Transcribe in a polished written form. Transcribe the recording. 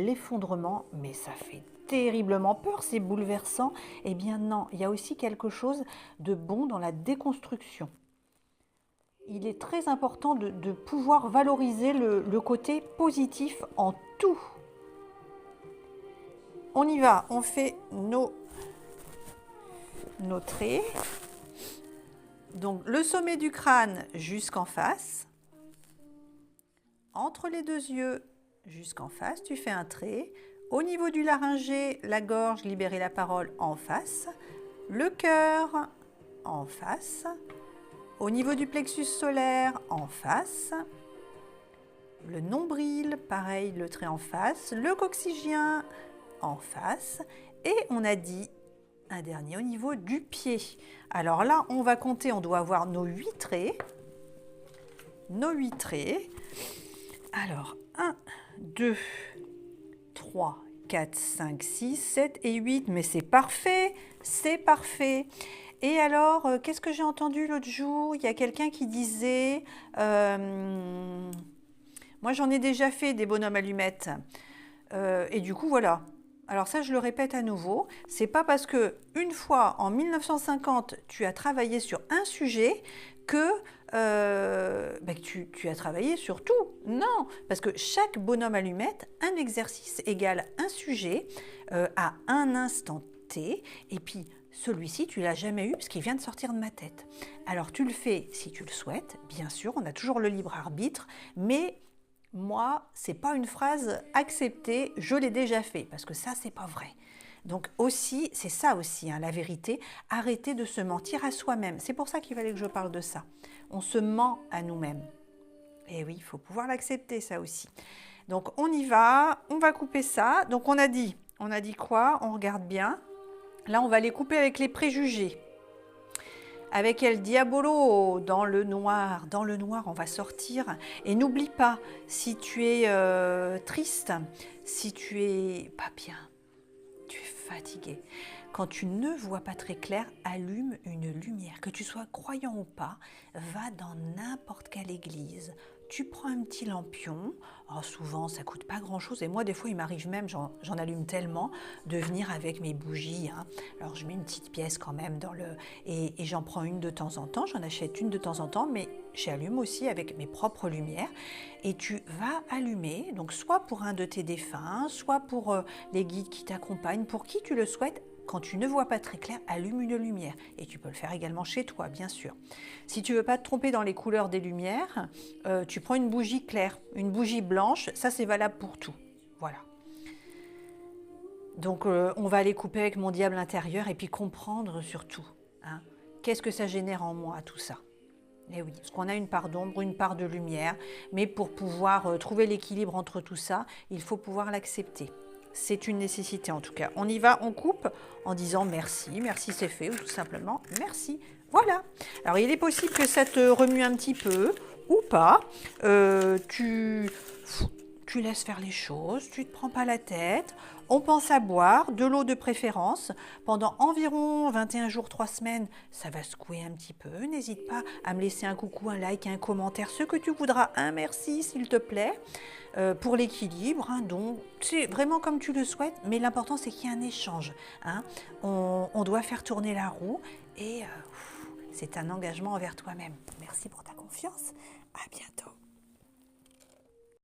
l'effondrement, mais ça fait terriblement peur, c'est bouleversant. Eh bien non, il y a aussi quelque chose de bon dans la déconstruction. Il est très important de pouvoir valoriser le côté positif en tout. On y va, on fait nos traits. Donc le sommet du crâne jusqu'en face. Entre les deux yeux jusqu'en face, tu fais un trait. Au niveau du laryngé, la gorge, libérer la parole en face. Le cœur en face. Au niveau du plexus solaire, en face. Le nombril, pareil, le trait en face. Le coccygien en face. Et on a dit un dernier au niveau du pied. Alors là, on va compter, on doit avoir nos 8 traits. Nos 8 traits. Alors, 1, 2, 3, 4, 5, 6, 7 et 8. Mais c'est parfait, c'est parfait. Et alors, qu'est-ce que j'ai entendu l'autre jour? Il y a quelqu'un qui disait... moi, j'en ai déjà fait des bonhommes allumettes. Et du coup, voilà. Alors ça, je le répète à nouveau. C'est pas parce que une fois, en 1950, tu as travaillé sur un sujet que tu as travaillé sur tout. Non, parce que chaque bonhomme allumette, un exercice égale un sujet à un instant T. Et puis, celui-ci, tu ne l'as jamais eu parce qu'il vient de sortir de ma tête. Alors, tu le fais si tu le souhaites. Bien sûr, on a toujours le libre arbitre, mais moi, c'est pas une phrase acceptée, je l'ai déjà fait, parce que ça, c'est pas vrai. Donc aussi, c'est ça aussi, hein, la vérité, arrêter de se mentir à soi-même. C'est pour ça qu'il fallait que je parle de ça. On se ment à nous-mêmes. Et oui, il faut pouvoir l'accepter, ça aussi. Donc on y va, on va couper ça. Donc on a dit quoi? On regarde bien. Là, on va les couper avec les préjugés. Avec El Diabolo, dans le noir, on va sortir. Et n'oublie pas, si tu es triste, si tu es pas bien, tu es fatigué, quand tu ne vois pas très clair, allume une lumière. Que tu sois croyant ou pas, va dans n'importe quelle église. Tu prends un petit lampion, alors souvent ça coûte pas grand chose et moi des fois il m'arrive même, j'en allume tellement, de venir avec mes bougies, hein. Alors je mets une petite pièce quand même dans le... Et j'en prends une de temps en temps, j'en achète une de temps en temps, mais j'allume aussi avec mes propres lumières et tu vas allumer, donc soit pour un de tes défunts, soit pour les guides qui t'accompagnent, pour qui tu le souhaites. Quand tu ne vois pas très clair, allume une lumière. Et tu peux le faire également chez toi, bien sûr. Si tu ne veux pas te tromper dans les couleurs des lumières, tu prends une bougie claire, une bougie blanche. Ça, c'est valable pour tout. Voilà. Donc, on va aller couper avec mon diable intérieur et puis comprendre surtout, hein, qu'est-ce que ça génère en moi, tout ça. Et oui, parce qu'on a une part d'ombre, une part de lumière. Mais pour pouvoir trouver l'équilibre entre tout ça, il faut pouvoir l'accepter. C'est une nécessité en tout cas. On y va, on coupe en disant merci, merci c'est fait, ou tout simplement merci. Voilà. Alors il est possible que ça te remue un petit peu ou pas. Tu laisses faire les choses, tu ne te prends pas la tête. On pense à boire, de l'eau de préférence. Pendant environ 21 jours, 3 semaines, ça va secouer un petit peu. N'hésite pas à me laisser un coucou, un like, un commentaire, ce que tu voudras, un merci s'il te plaît, pour l'équilibre. Hein, donc, c'est vraiment comme tu le souhaites, mais l'important c'est qu'il y ait un échange. Hein. On doit faire tourner la roue et c'est un engagement envers toi-même. Merci pour ta confiance. À bientôt.